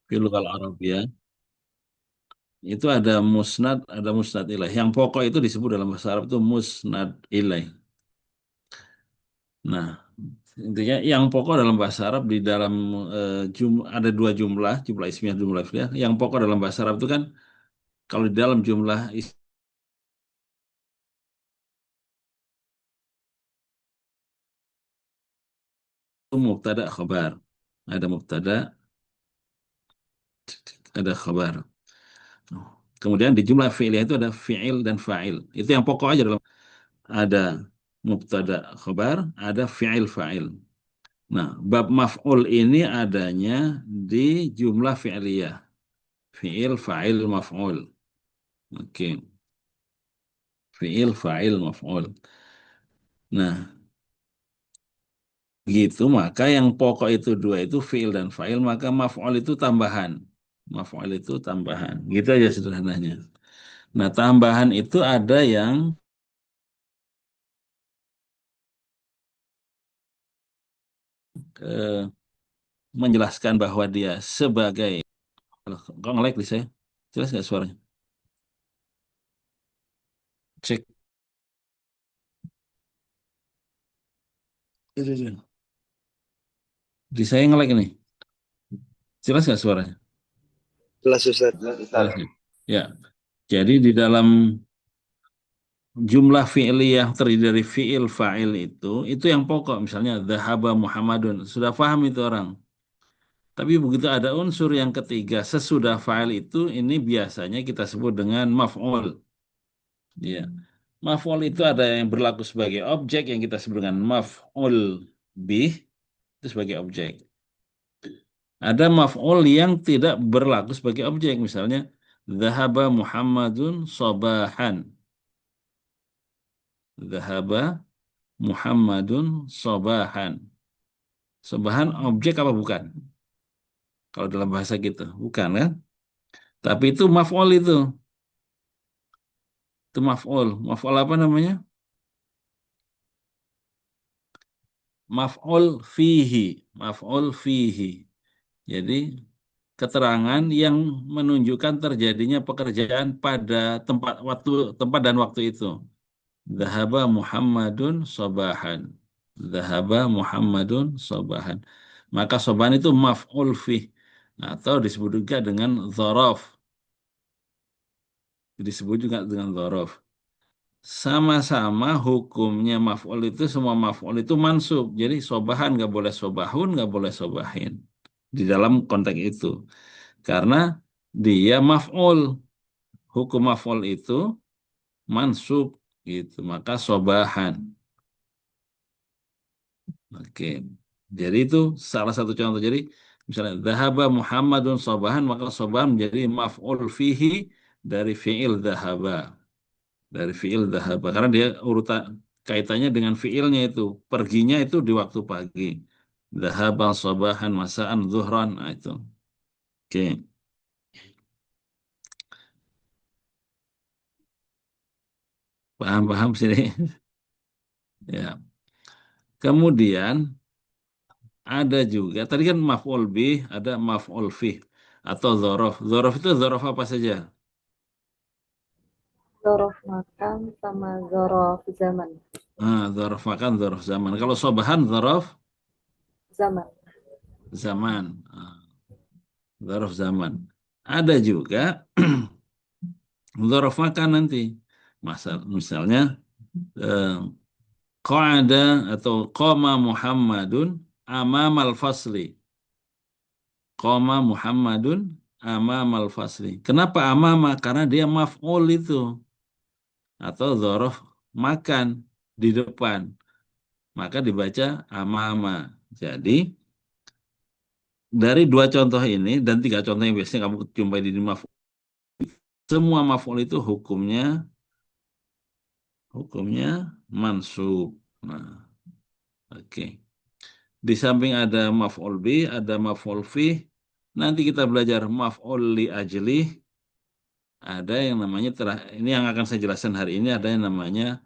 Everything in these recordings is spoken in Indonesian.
Fil lughal Arabiyah itu ada musnad ilaih. Yang pokok itu disebut dalam bahasa Arab itu musnad ilaih. Nah, intinya yang pokok dalam bahasa Arab di dalam ada dua jumlah ismiyah, jumlah fi'liyah. Yang pokok dalam bahasa Arab itu kan kalau di dalam jumlah itu mubtada khabar. Ada mubtada, ada khabar. Kemudian di jumlah fi'liyah itu ada fi'il dan fa'il. Itu yang pokok aja dalam ada mubtada khabar, ada fi'il fa'il. Nah, bab maf'ul ini adanya di jumlah fi'liyah. Fi'il fa'il maf'ul. Oke. Fi'il fa'il maf'ul. Nah, gitu maka yang pokok itu dua itu fi'il dan fa'il, maka maf'ul itu tambahan. Maf'ul itu tambahan. Gitu aja sederhananya. Nah, tambahan itu ada yang eh, menjelaskan bahwa dia sebagai. Kok nge-lag di saya? Jelas nggak suaranya? Cek. Itu. Di saya nge-lag ini. Jelas nggak suaranya? Jelas Ustaz. Jelas ya? Ya. Jadi di dalam jumlah fi'li yang terdiri dari fi'il fa'il itu yang pokok. Misalnya, dhahaba Muhammadun. Sudah paham itu orang. Tapi begitu ada unsur yang ketiga, sesudah fa'il itu, ini biasanya kita sebut dengan maf'ul. Ya. Maf'ul itu ada yang berlaku sebagai objek yang kita sebut dengan maf'ul bih, itu sebagai objek. Ada maf'ul yang tidak berlaku sebagai objek. Misalnya, dhahaba Muhammadun sobahan. Dhahaba Muhammadun sobahan. Sobahan objek apa bukan? Kalau dalam bahasa gitu, bukan kan? Tapi itu maf'ul itu. Itu maf'ul. Maf'ul apa namanya? Maf'ul fihi. Maf'ul fihi. Jadi keterangan yang menunjukkan terjadinya pekerjaan pada tempat dan waktu itu. Dhahaba Muhammadun sobahan. Dhahaba Muhammadun sobahan. Maka sobahan itu maf'ul fih. Atau disebut juga dengan dzaraf. Disebut juga dengan dzaraf. Sama-sama hukumnya maf'ul itu, semua maf'ul itu mansub. Jadi sobahan nggak boleh sobahun, nggak boleh sobahin. Di dalam konteks itu. Karena dia maf'ul. Hukum maf'ul itu mansub. Gitu. Maka sobahan. Oke. Jadi itu salah satu contoh. Jadi misalnya dhahaba Muhammadun sobahan, maka sobahan menjadi maf'ul fihi dari fi'il dhahaba. Dari fi'il dhahaba. Karena dia urutan kaitannya dengan fi'ilnya itu. Perginya itu di waktu pagi. Dhahaba sobahan masaan zuhran. Nah, itu. Oke. Paham-paham sini. Ya. Kemudian ada juga, tadi kan maf'ul bih, ada maf'ul fih atau dzaraf. Dzaraf itu dzaraf apa saja? Zorof makan sama zorof zaman. Nah, dzaraf makan, dzaraf zaman. Kalau sobahan, dzaraf Zaman. zaman. Nah, dzaraf zaman. Ada juga dzaraf makan nanti. Misalnya, eh, qa'ada atau qama Muhammadun amamal fasli. Qama Muhammadun amamal fasli. Kenapa amama? Karena dia maf'ul itu. Atau dzaraf makan di depan. Maka dibaca amama. Jadi, dari dua contoh ini dan tiga contoh yang biasanya kamu jumpai di maf'ul, semua maf'ul itu hukumnya mansub. Nah, oke. Di samping ada maf'ul bi, ada maf'ul fi. Nanti kita belajar maf'ul li ajli. Ada yang namanya ini yang akan saya jelaskan hari ini, ada yang namanya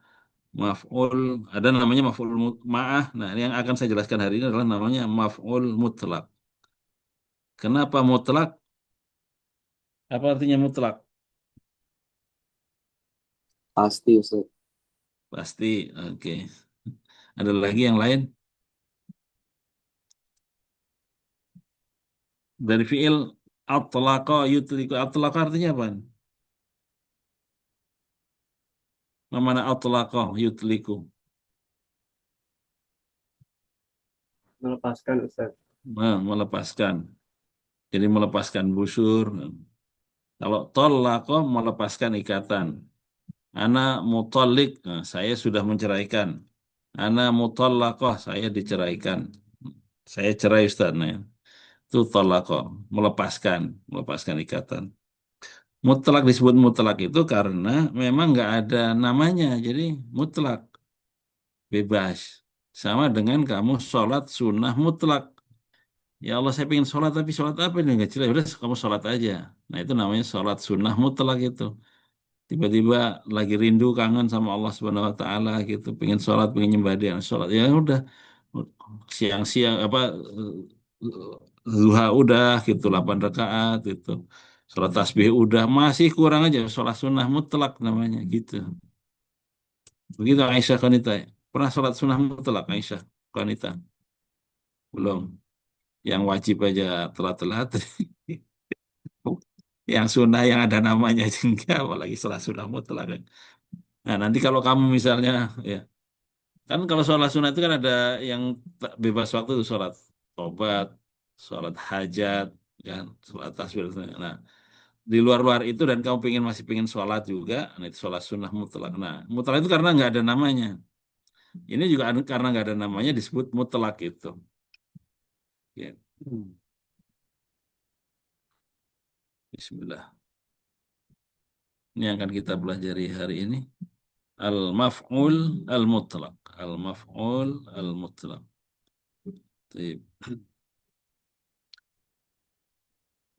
maf'ul, ada namanya maf'ul ma'ah. Nah, yang akan saya jelaskan hari ini adalah namanya maf'ul mutlak. Kenapa mutlak? Apa artinya mutlak? Pasti Ustaz. Pasti. Oke. Ada lagi yang lain? Dari fiil atlaqa yutliku. Atlaqa artinya apa? Mana atlaqa yutliku? Melepaskan Ustaz. Melepaskan. Jadi melepaskan busur. Kalau tolaqa melepaskan ikatan. Ana mutalik. Nah, saya sudah menceraikan. Ana mutallaqah, saya diceraikan. Saya cerai Ustaz. Nah, itu tolaqa, melepaskan ikatan. Mutlak disebut mutlak itu karena memang nggak ada namanya, jadi mutlak, bebas. Sama dengan kamu sholat sunnah mutlak. Ya Allah, saya pengen sholat, tapi sholat apa ini? Nggak jelas, udah kamu sholat aja. Nah, itu namanya sholat sunnah mutlak itu. Tiba-tiba lagi rindu, kangen sama Allah Subhanahu Wa Taala gitu, pengen sholat, pengen nyembah dia, sholat. Ya udah, siang-siang apa zuha udah gitu 8 rakaat gitu. Sholat tasbih udah, masih kurang aja sholat sunnah mutlak namanya gitu. Begitu Aisyah Qanita. Pernah sholat sunnah mutlak Aisyah Qanita? Belum. Yang wajib aja telat-telat. Yang sunnah yang ada namanya aja enggak, apalagi sholat sunnah mutlak kan. Nah, nanti kalau kamu misalnya ya, kan kalau sholat sunnah itu kan ada yang bebas waktu itu sholat tobat, sholat hajat, kan, sholat tasbih. Nah, di luar-luar itu dan kamu masih pengen sholat juga, nah itu sholat sunnah mutlak. Nah, mutlak itu karena nggak ada namanya. Ini juga karena nggak ada namanya disebut mutlak itu. Ya. Bismillah. Ini yang akan kita pelajari hari ini. Al-maf'ul al-mutlak. Al-maf'ul al-mutlak. Baik.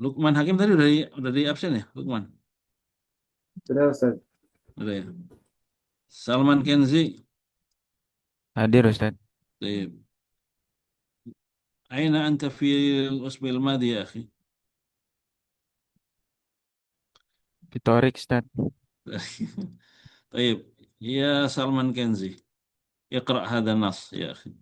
Lukman Hakim tadi udah di absen ya, Lukman? Sudah Ustaz. Udah ya. Salman Kenzi. Hadir Ustaz. Baik. أين أنت في الأسبوع الماضي يا أخي؟ Fitorik Ustaz. طيب يا سلمان كنزي اقرأ هذا النص يا أخي.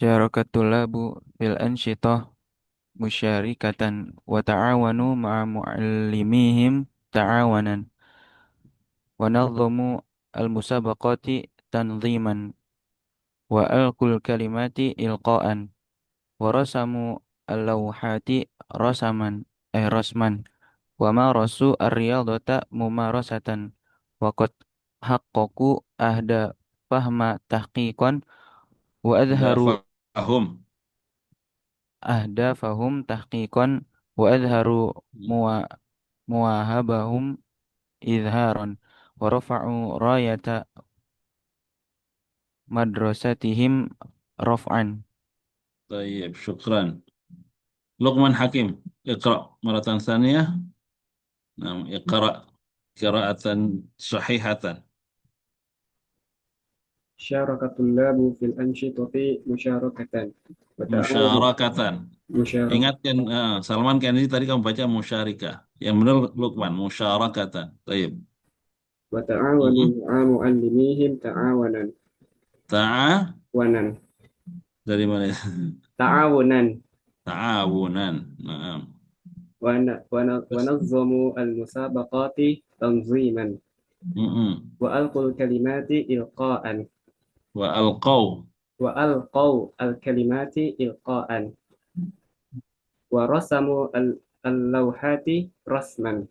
Syarakatul labu fil ansyitah musyarikatan wa ta'awanu ma'a mu'allimihim ta'awanan wa nadhamu al-musabaqati tanziman wa alqul kalimati ilqaan wa rasamu al-lawhati rasaman rasman wa marasu ar-riyadata mumarasatan wa qad haqqaqu ahda fahma tahqiqan wa ده adharu فهم. ahdafahum tahqiqan wa adharu muwa muwahabahum izharan wa rafa'u rayata madrasatihim raf'an. طيب شكرا. لقمان حكيم اقرأ مرة ثانية. نعم اقرأ قراءة صحيحة. Syarakatul labu fil ansyitati musyarakatan. Wa ta'awunu مشاركة. musyarakatan. Ingatkan Salman Kennedy tadi kamu baca musyarikah. Yang benar Lukman musyarakatan. Baik. Wa ta'awanu Mhm. ma'a mu'allimihim ta'awanan. Ta'a Wanan. dari mana? Ta'awunan. Ta'awunan. Nah. ونظموا المسابقات تنظيما Mm-mm. وألقوا الكلمات إلقاء Wa alqaw. وألقوا الكلمات إلقاء ورسموا اللوحات رسما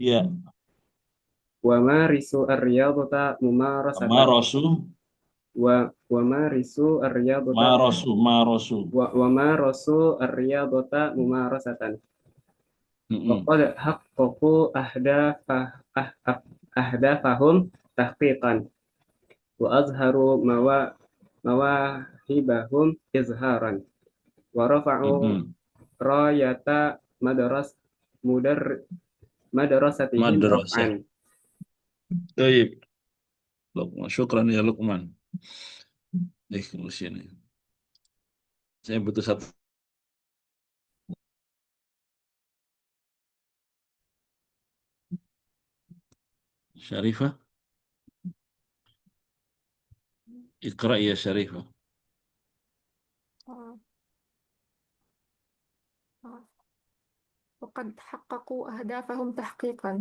Ya. ومارسوا الرياضة ممارسة Marasu. ومارسوا الرياضة Marasu. ومارسوا الرياضة ممارسة Mm-mm. وقد حققوا أهدافهم تحقيقا وأظهروا مواهبهم إظهارا ورفعوا Mm-mm. راية مدر مدرستهم رفعا. Madrasah. Baik. Lukman. Syukran ya Lukman. Sini. Saya butuh satu Syarifah, Iqra ya Syarifah. آه، آه. وقد حققوا أهدافهم تحقيقا.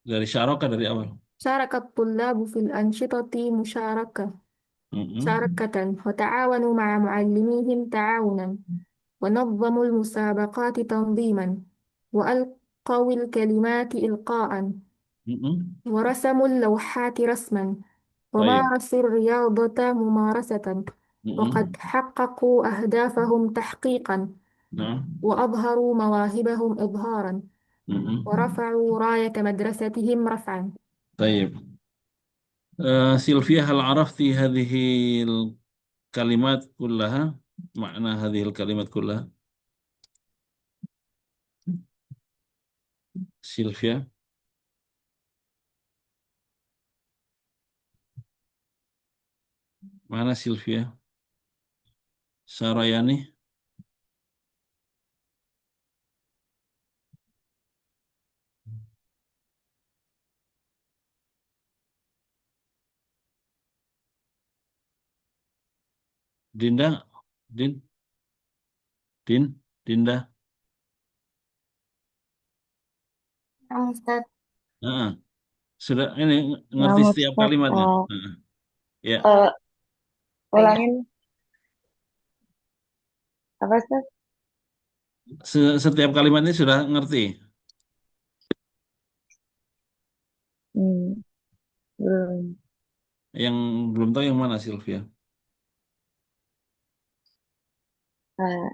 Dari syaraka dari awal. شارك الطلاب في الأنشطة Mm-mm. مشاركة وتعاونوا مع معلميهم تعاونا ونظموا المسابقات تنظيما وألقوا الكلمات إلقاء Mm-mm. ورسموا اللوحات رسما Baik. ومارسوا الرياضة ممارسة وقد Mm-mm. حققوا أهدافهم تحقيقا Nah. وأظهروا مواهبهم إظهارا Mm-mm. ورفعوا راية مدرستهم رفعا. Baik. Sylvia, hal arafti hadhihi kalimat kullaha? Makna hadhihi kalimat kullaha? Sylvia, mana Sylvia? Sarayani? Dinda? Din? Dinda? Nah, Ustaz, Ah, sudah ini nah, ngerti setiap Ustaz, kalimatnya. Ah, ya, eh, Oh ya, ulangin apa Ustaz? setiap kalimat ini sudah ngerti. Hmm, belum. Yang belum tahu yang mana Sylvia? Eh,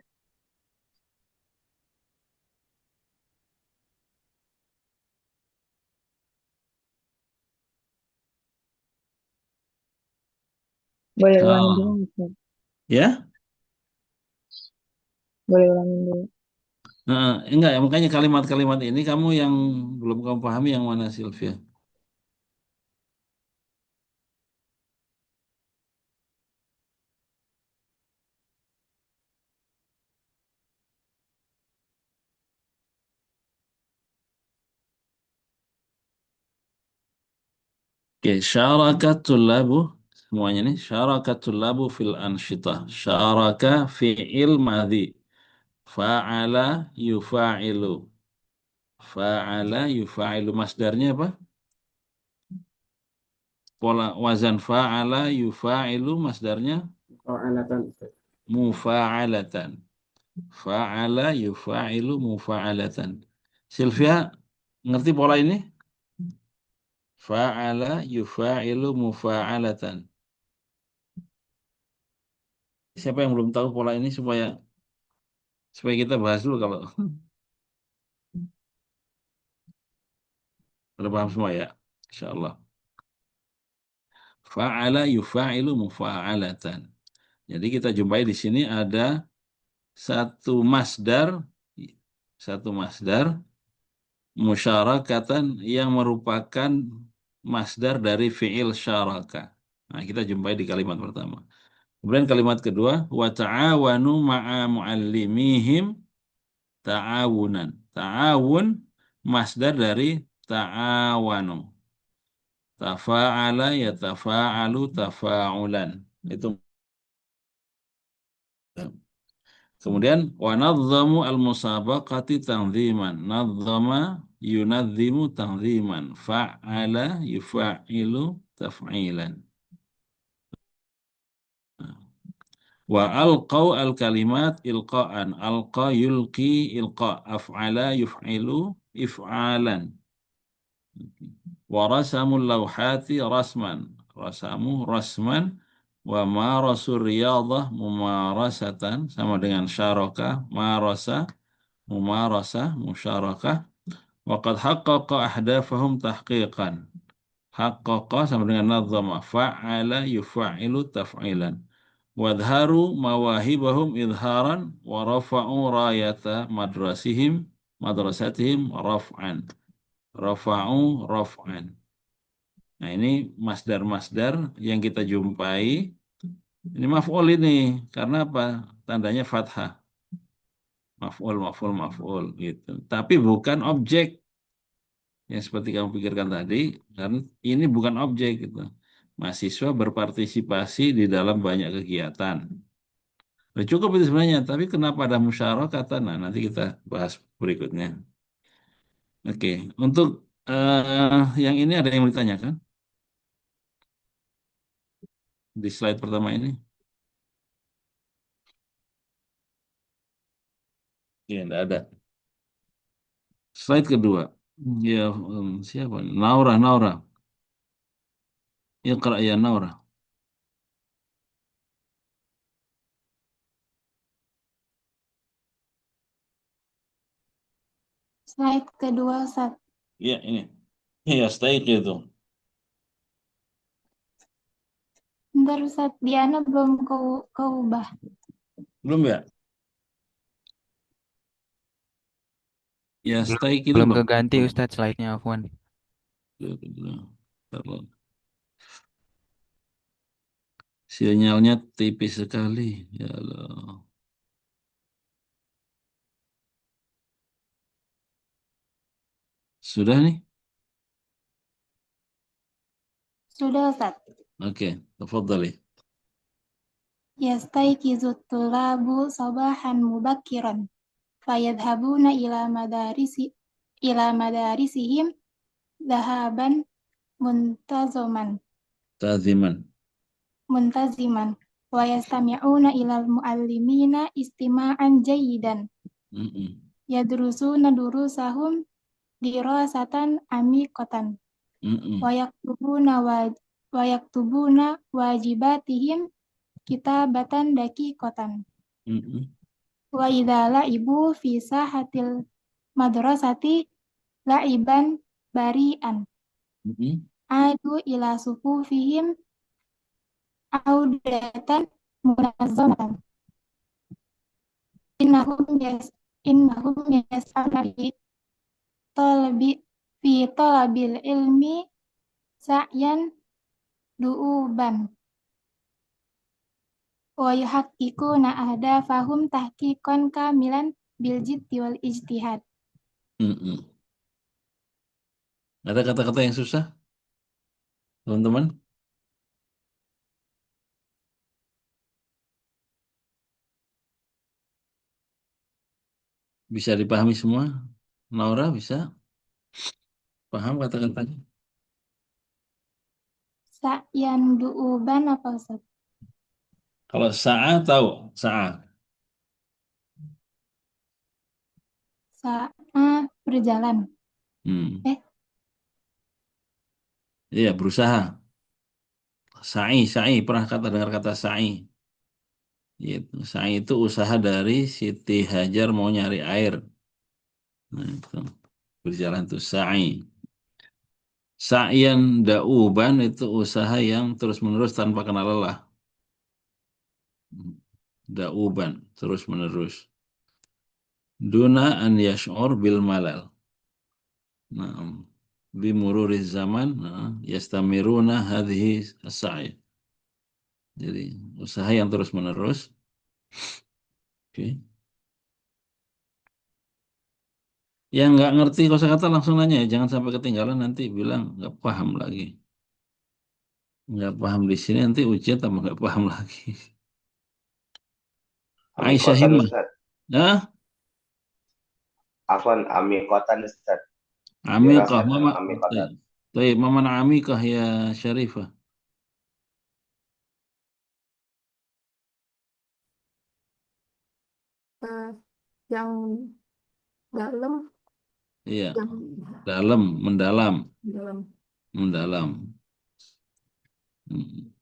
boleh ulangin dulu Ah, Ustaz? ya? Boleh ulangin dulu. Enggak ya, makanya kalimat-kalimat ini kamu yang belum kamu pahami yang mana Sylvia? Oke, syarakatul labu semuanya nih syarakatul labu fil ansyitah. Syaraka fi'il madhi. Fa'ala yufa'ilu. Fa'ala yufa'ilu masdarnya apa? Pola wazan fa'ala yufa'ilu masdarnya Fa'alatan, Ustaz. mufa'alatan. Fa'ala yufa'ilu mufa'alatan. Sylvia, ngerti pola ini? Fa'ala yufa'ilu mufa'alatan. Siapa yang belum tahu pola ini supaya supaya kita bahas dulu kalau udah paham semua ya. Insyaallah. Fa'ala yufa'ilu mufa'alatan. Jadi kita jumpai di sini ada satu masdar satu masdar musyarakatan yang merupakan masdar dari fi'il syaraka. Nah, kita jumpai di kalimat pertama. Kemudian kalimat kedua, wa ta'awanu ma'a muallimihim ta'awunan. Ta'awun masdar dari ta'awanu. Tafa'ala yatafa'alu tafa'ulan. Itu. Kemudian wa nadzamu al-musabaqati tanziman. Nadzama yunadzimu tanziman. Fa'ala yufa'ilu taf'ilan. Wa alqaw al-kalimat ilqa'an. Alqa yulqi ilqa' af'ala yuf'ilu if'alan. Wa rasamul lawhati rasman. Rasamu rasman. Wa marasu riyadah mumarasatan. Sama dengan syaraka. Marasa. Mumarasah. Musyarakah. Wa qad haqqaqa ahdafahum tahqiqan. Haqqaqa sama dengan nadzama. Fa'ala yufa'ilu taf'ilan. Wadharu mawahibahum idharan. Wa rafa'u rayata madrasatihim raf'an. Rafa'u raf'an. Nah, ini masdar-masdar yang kita jumpai. Ini maf'ul ini. Karena apa? Tandanya fathah. Maf'ul, maf'ul, maf'ul gitu. Tapi bukan objek. yang seperti kamu pikirkan tadi, kan ini bukan objek gitu. Mahasiswa berpartisipasi di dalam banyak kegiatan. Udah cukup itu sebenarnya, tapi kenapa ada musyarakatan? Nah, nanti kita bahas berikutnya. Oke, untuk yang ini ada yang mau ditanyakan di slide pertama ini? Ya, enggak ada. Slide kedua. Ya, siapa? Naura, Naura. Iqra ya Naura. Slide kedua, Ustaz. Ya, ini. Ya, stay itu. Bentar, Ustaz. Diana belum keubah. Belum ya? Ya, stay itu, Belum Bang. keganti Ustadz slide-nya, Afwan. Sinyalnya tipis sekali. Ya Allah. Sudah nih? Sudah, Ustaz. Oke, tafadhali. Yastaiqizu tulabu sabahan mubakiran. Fayadhabuna ila madarisihim dhahaban muntazoman. Taziman. Muntaziman. Wa yastami'una ilal muallimina istima'an jayidan. Mm-mm. Yadrusuna durusahum dirasatan amikotan. Mm-mm. Wa yaktubuna wajibatihim kitabatan dakikotan. Mm-mm. Wa idza la'ibu fi sahatil madrasati la'iban bari'an. Mm-mm. Adu ila sufufihim audatan munazzamatan. Innahum yas'aluna talabi fi talabil ilmi sa'yan du'uban. Wa yuhaqqiquna ahdafahum tahqiqan kamilan bil jiddi wal ijtihad. Mm-mm. Ada kata-kata yang susah, teman-teman? Bisa dipahami semua? Naura bisa paham kata-katanya? Sa'yan du'uban apa Ustaz? Kalau sa'a tahu, sa'a. Sa'a berjalan. Hmm. Eh, Iya, berusaha. Sa'i, sa'i. Pernah dengar kata sa'i? Gitu. Sa'i itu usaha dari Siti Hajar mau nyari air. Nah, itu. Berjalan itu sa'i. Sa'yan da'uban itu usaha yang terus-menerus tanpa kenal lelah. Da'uban, terus-menerus. Duna an yash'ur bil malal. Nah, bimururi zaman, yastamiruna hadhihi as-sa'i. Jadi, usaha yang terus-menerus. Oke. Yang nggak ngerti kosakata langsung nanya ya, jangan sampai ketinggalan nanti bilang nggak paham lagi. Nggak paham di sini nanti ujian tambah nggak paham lagi. Aisyah Amikotan Himmah. Ustaz. Hah? Afwan, amikotan Ustaz. Amikah, Dirasatan Mama. amikotan. Baik, Mama Amikah ya Syarifah. Eh, yang dalam, Iya, yang dalam, mendalam, dalam. mendalam. Hmm.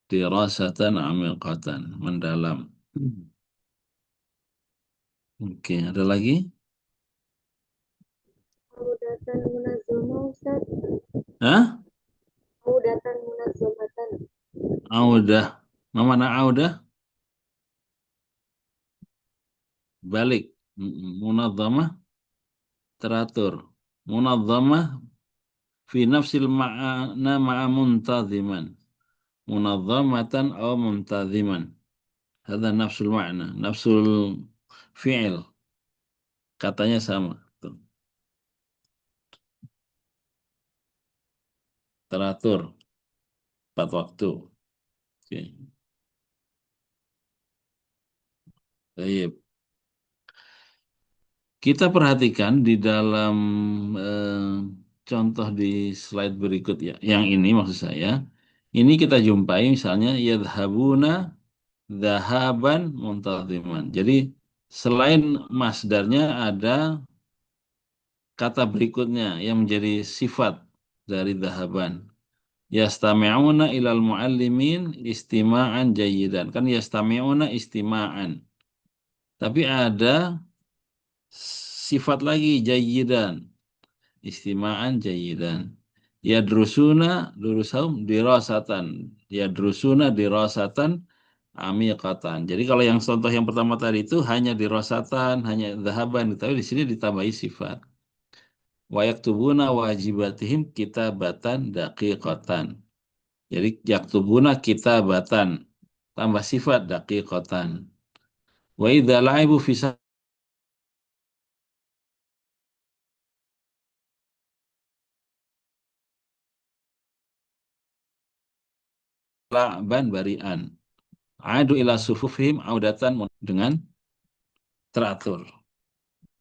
Dirasatan amikatan, mendalam. Oke, ada lagi? Audatan munazzamah Ustaz. Hah? Audatan munazzamatan. Audah. Mana audah? Balik. Munadzamah, teratur. Munadzamah fi nafsil ma'ana ma'a muntaziman. Munazzamatan atau muntaziman. Hadha nafsul ma'na, nafsul fi'il. Katanya sama. Tuh. teratur, 4 waktu. Oke. Baik. Kita perhatikan di dalam contoh di slide berikut ya, yang ini maksud saya, ini kita jumpai misalnya yadhabuna dhahaban muntaziman. Jadi selain masdarnya ada kata berikutnya yang menjadi sifat dari dhahaban. Yastami'una ilal muallimin istima'an jayyidan. Kan yastami'una istima'an. Tapi ada sifat lagi jayyidan. Istima'an jayyidan. Yadrusuna durusahum dirasatan. Yadrusuna dirasatan amiqatan. Jadi kalau yang contoh yang pertama tadi itu hanya dirasatan, hanya dhahaban, tapi di sini ditambahi sifat. Wa yaktubuna wajibatihim kitabatan daqiqatan. Jadi yaktubuna kitabatan tambah sifat daqiqatan. Wa idza la'ibu fi la'ban bari'an. Adu ila sufufihim audatan dengan teratur.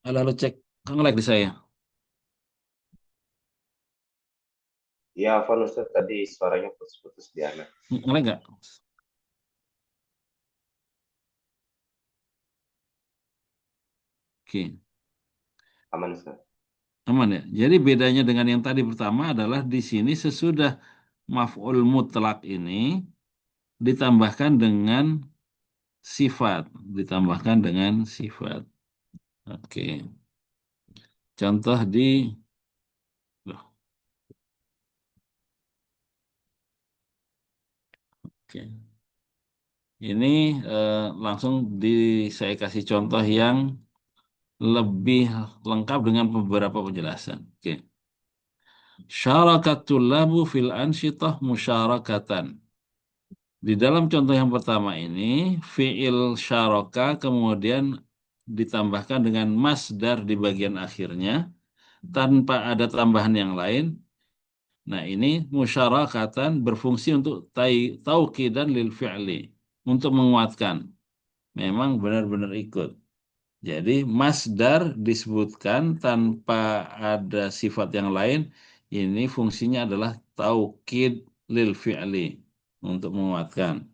Lalu cek, kan nge-lag di saya. Ya, Afwan Ustaz, tadi suaranya putus-putus di anak. Nge-lag nggak? Oke, Aman Ustaz. aman ya. Jadi bedanya dengan yang tadi pertama adalah di sini sesudah maf'ul mutlak ini ditambahkan dengan sifat, ditambahkan dengan sifat. Oke. Contoh di Loh, oke. Ini langsung saya kasih contoh yang lebih lengkap dengan beberapa penjelasan. Oke. Syarakatul labu fil ansyitah musyarakatan. Di dalam contoh yang pertama ini, fi'il syaraka kemudian ditambahkan dengan masdar di bagian akhirnya tanpa ada tambahan yang lain. Nah, ini musyarakatan berfungsi untuk tauqidan lil fi'li, untuk menguatkan. Memang benar-benar ikut. Jadi masdar disebutkan tanpa ada sifat yang lain, ini fungsinya adalah taukid lil fi'li, untuk menguatkan.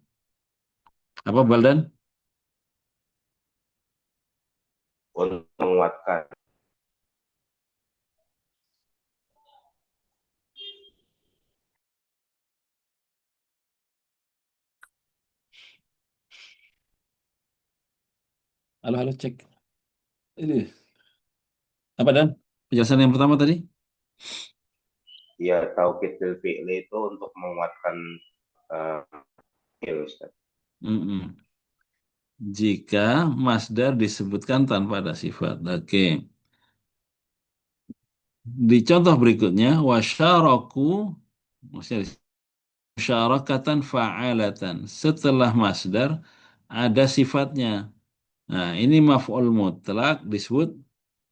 Apa Baldan? Untuk menguatkan. Halo, halo, cek. Ini. Apa Dan? Penjelasan yang pertama tadi? Ya, taukid lil fi'li itu untuk menguatkan fi'il Ustaz. Mm-mm. Jika masdar disebutkan tanpa ada sifat. Oke. Di contoh berikutnya, wasyaraku, maksudnya musyarakatan fa'alatan. Setelah masdar ada sifatnya. Nah, ini maf'ul mutlak disebut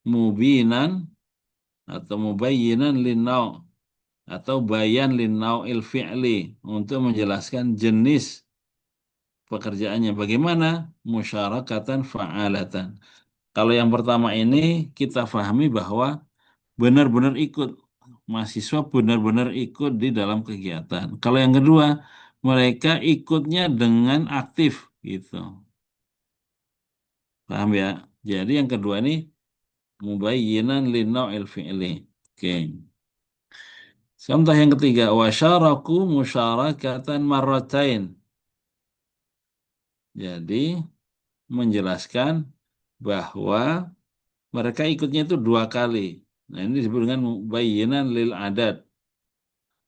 mubinan atau mubayyinan linnau atau bayan linnau'il fi'li untuk menjelaskan jenis pekerjaannya. Bagaimana? Musyarakatan fa'alatan. Kalau yang pertama ini kita pahami bahwa benar-benar ikut, mahasiswa benar-benar ikut di dalam kegiatan. Kalau yang kedua, mereka ikutnya dengan aktif gitu. Paham ya? Jadi yang kedua ini mubayyinan linnau'il fi'li. Oke. Contoh yang ketiga, wasyaraku musyarakatan marratain. Jadi menjelaskan bahwa mereka ikutnya itu 2 kali. Nah, ini disebut dengan mubayyinan lil adad.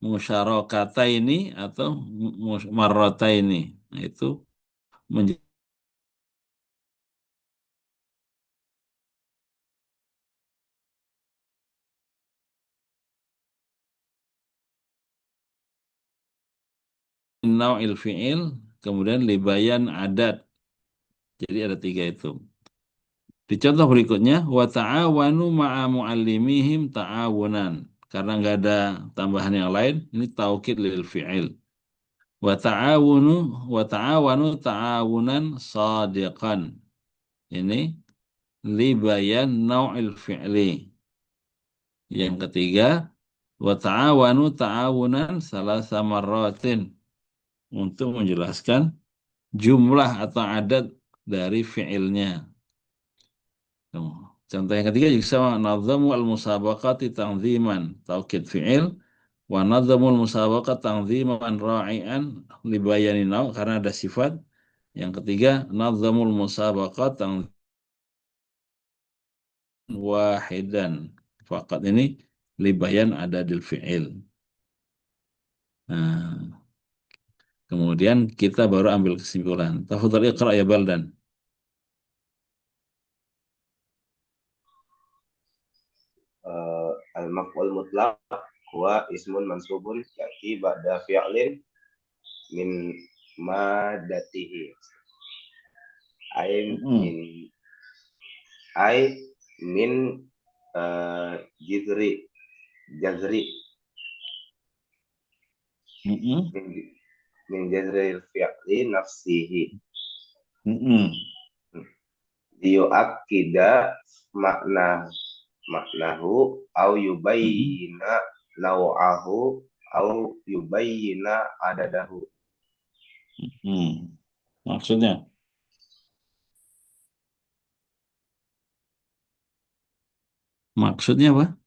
Musyarakataini atau marrataini. Nah, itu menjadi nau'il fi'il, kemudian libayan adat. Jadi ada 3 itu. Di contoh berikutnya, wa ta'awanu ma'a mu'allimihim ta'awunan. karena nggak ada tambahan yang lain, ini taukid lil fi'il. Wa ta'awanu ta'awunan sadiqan. Ini li bayan nau'il fi'li. Yang ketiga, wa ta'awanu ta'awunan salasa marratin, untuk menjelaskan jumlah atau adat dari fi'ilnya. Contoh yang ketiga juga sama, nadzamu al-musabaqati tanziman, taukid fi'il, wa nadzamu al-musabaqat tanziman ra'ian li bayani naw', karena ada sifat. Yang ketiga, nadzamu al-musabaqat tanziman wahidan, faqat ini li bayan adadil fi'il. Nah, kemudian kita baru ambil kesimpulan. Tafadhal iqra ya Baldan. Al-maf'ul mutlaq huwa ismun mansubun ya'ti ba'da fi'lin min madatihi. Ay min ay min jazri min jazri fi'li nafsihi. Liyu'akkida maknahu au yubayyina naw'ahu au yubayyina adadahu. Maksudnya? Maksudnya apa?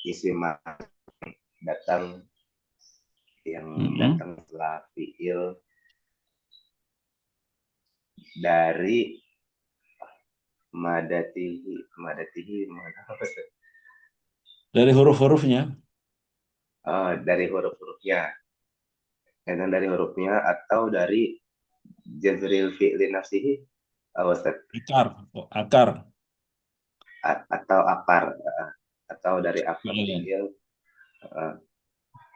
Isim datang datang setelah fi'il dari madatihi dari huruf-hurufnya. Dari huruf-hurufnya. Kadang dari hurufnya atau dari jazril fi'li nafsihi, akar atau akar, atau dari akar fi'il,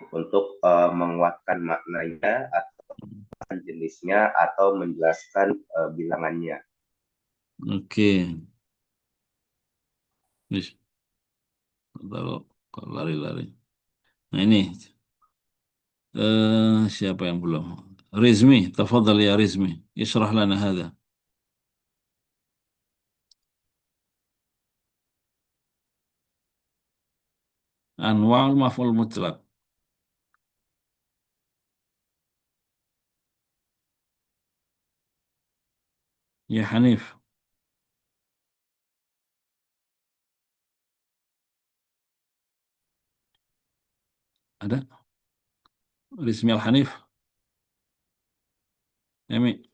untuk menguatkan maknanya atau jenisnya atau menjelaskan bilangannya. Oke. Kalau lari-lari. Nah ini siapa yang belum? Rizmi, tafadhal ya Rizmi. Ishrah lana hadha. Anwa'ul maf'ul mutlaq. Ya Hanif. Ada? Rizmi Al-Hanif. Yami.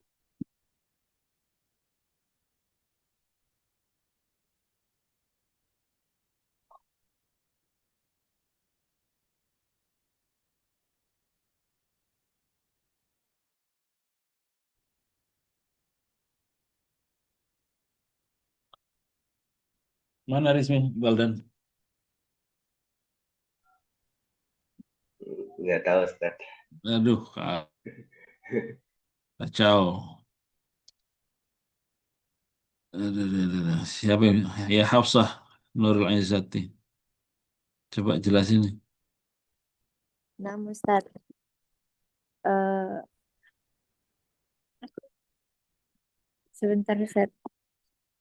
Mana Rizmi Baldan? Nggak tahu, Ustaz. Aduh, kacau. Siapa yang? Ya Hafsah Nurul Izzati. Coba jelasin. Nah, Ustaz. Sebentar, Ustaz.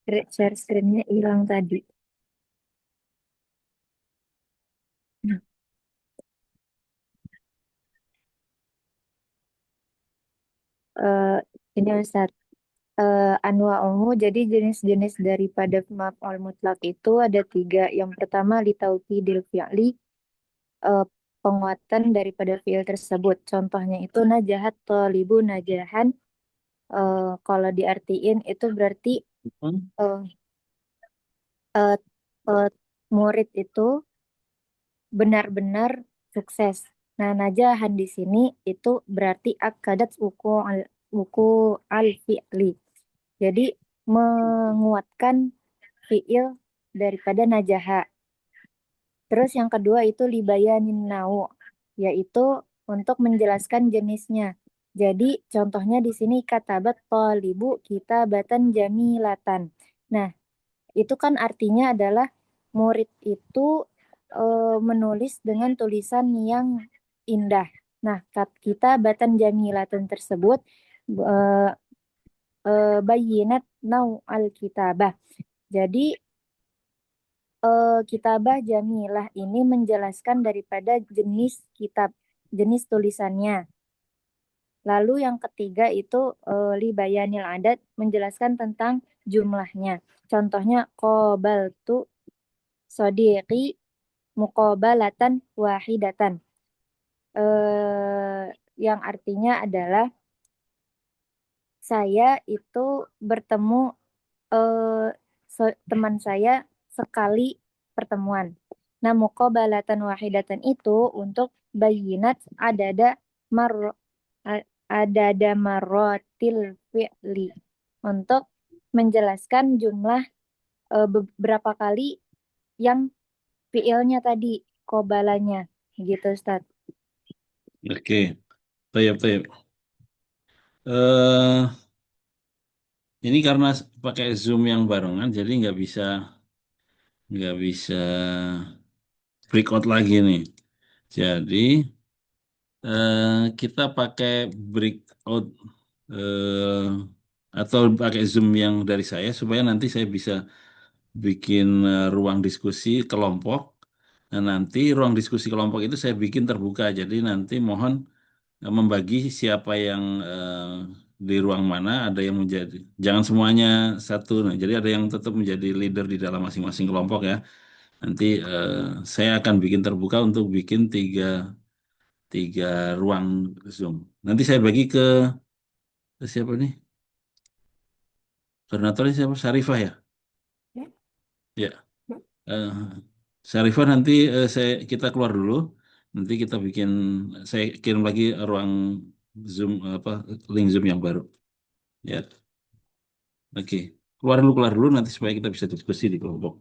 Share screen-nya hilang tadi. Ini Ustaz. Anwa'uhu, jadi jenis-jenis daripada maf'ul mutlak itu ada 3. Yang pertama litaukidil fi'li, penguatan daripada fi'il tersebut. Contohnya itu najahat thalibu najahan. Kalau diartiin itu berarti murid itu benar-benar sukses. Nah, najahan di sini itu berarti akadat wuku al-fi'li. Jadi menguatkan fi'il daripada najaha. Terus yang kedua itu libayanin nau, yaitu untuk menjelaskan jenisnya. Jadi contohnya di sini katabat thalibu kitabatan jamilatan. Nah, Itu kan artinya adalah murid itu menulis dengan tulisan yang indah. Nah, kitabatan jamilatan tersebut eh, bayinat nau al-kitabah. Jadi kitabah jamilah ini menjelaskan daripada jenis kitab, jenis tulisannya. Lalu yang ketiga itu li bayanil adat menjelaskan tentang jumlahnya. Contohnya qabaltu sodiqi muqabalatan wahidatan. Yang artinya adalah saya itu bertemu teman saya sekali pertemuan. Nah, muqabalatan wahidatan itu untuk bayinat adada marrotil fi'li. Untuk menjelaskan jumlah beberapa kali yang fi'ilnya tadi, kobalanya. Gitu, Ustaz. Oke, Tayyip, Tayyip. Eh, ini karena pakai Zoom yang barengan, jadi nggak bisa breakout lagi nih. Jadi kita pakai breakout eh, atau pakai Zoom yang dari saya supaya nanti saya bisa bikin ruang diskusi kelompok. Nah, nanti ruang diskusi kelompok itu saya bikin terbuka. Jadi nanti mohon membagi siapa yang di ruang mana, ada yang menjadi, jangan semuanya satu. Nah, jadi ada yang tetap menjadi leader di dalam masing-masing kelompok ya. Nanti saya akan bikin terbuka untuk bikin tiga ruang Zoom. Nanti saya bagi ke siapa nih? Koordinatornya siapa? Syarifah ya? Ya. Ya. Eh, Syarifah nanti kita keluar dulu. Nanti kita bikin, saya kirim lagi ruang Zoom apa link Zoom yang baru. Ya. Oke. Keluar dulu nanti supaya kita bisa diskusi di kelompok.